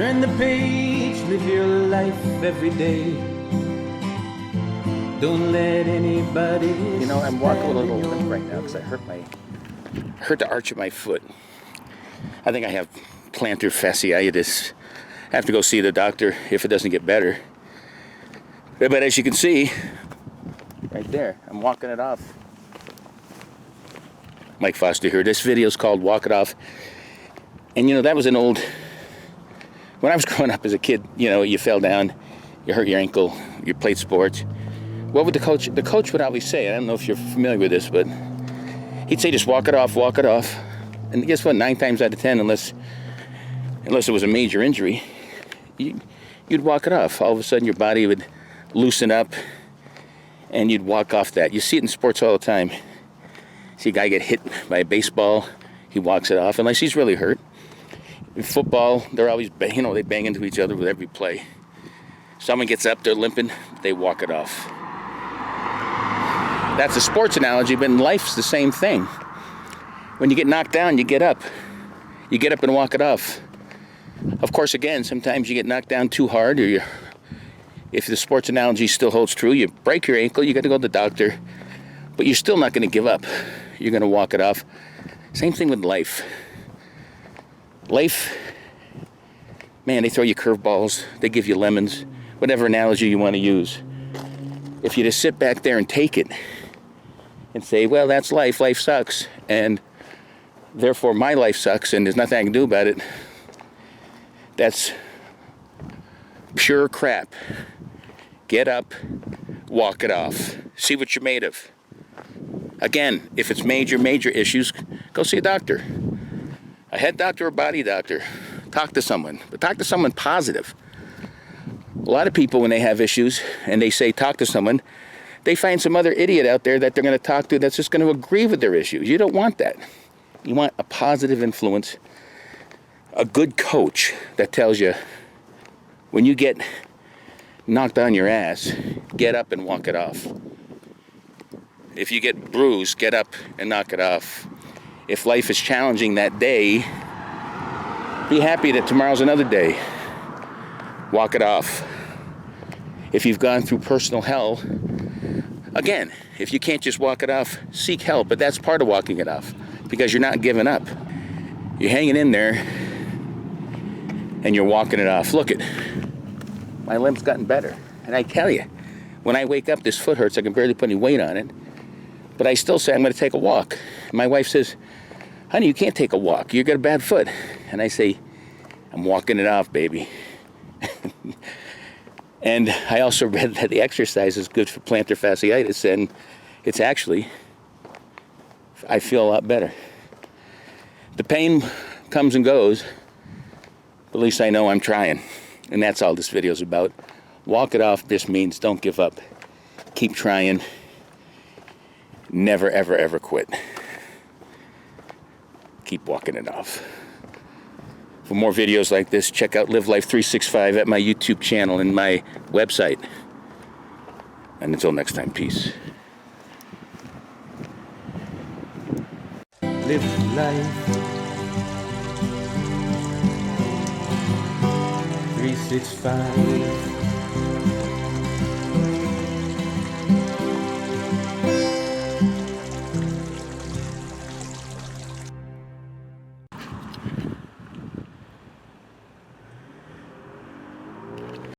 Turn the page, live your life every day. Don't let anybody. You know, I'm walking a little limp right now because I hurt the arch of my foot. I think I have plantar fasciitis. I have to go see the doctor if it doesn't get better. But as you can see, right there, I'm walking it off. Mike Foster here. This video is called Walk It Off. And you know, that was an old... When I was growing up as a kid, you know, you fell down, you hurt your ankle, you played sports. What would the coach would always say, I don't know if you're familiar with this, but he'd say just walk it off, walk it off. And guess what, 9 times out of 10, unless it was a major injury, you'd walk it off. All of a sudden your body would loosen up and you'd walk off that. You see it in sports all the time. See a guy get hit by a baseball, he walks it off, unless he's really hurt. In football, they're always, you know, they bang into each other with every play. Someone gets up, they're limping, they walk it off. That's a sports analogy, but in life's the same thing. When you get knocked down, you get up. You get up and walk it off. Of course, again, sometimes you get knocked down too hard, or if the sports analogy still holds true, you break your ankle, you got to go to the doctor, but you're still not going to give up. You're going to walk it off. Same thing with life. Life, man, they throw you curveballs, they give you lemons, whatever analogy you want to use. If you just sit back there and take it and say, well, that's life, life sucks, and therefore my life sucks and there's nothing I can do about it, that's pure crap. Get up, walk it off, see what you're made of. Again, if it's major issues, go see a doctor. A head doctor or body doctor. Talk to someone, but talk to someone positive. A lot of people, when they have issues and they say talk to someone, they find some other idiot out there that they're going to talk to that's just going to agree with their issues. You don't want that. You want a positive influence, a good coach that tells you when you get knocked on your ass, get up and walk it off. If you get bruised, get up and knock it off. If life is challenging that day, be happy that tomorrow's another day. Walk it off. If you've gone through personal hell, again, if you can't just walk it off, seek help. But that's part of walking it off, because you're not giving up. You're hanging in there, and you're walking it off. Look it, my limp's gotten better. And I tell you, when I wake up, this foot hurts. I can barely put any weight on it. But I still say I'm going to take a walk. My wife says, honey, you can't take a walk. You've got a bad foot. And I say, I'm walking it off, baby. And I also read that the exercise is good for plantar fasciitis, and it's actually, I feel a lot better. The pain comes and goes, but at least I know I'm trying. And that's all this video is about. Walk it off just means don't give up. Keep trying. Never, ever quit. Keep walking it off. For more videos like this, check out Live Life 365 at my YouTube channel and my website. And until next time, peace. Live life 365.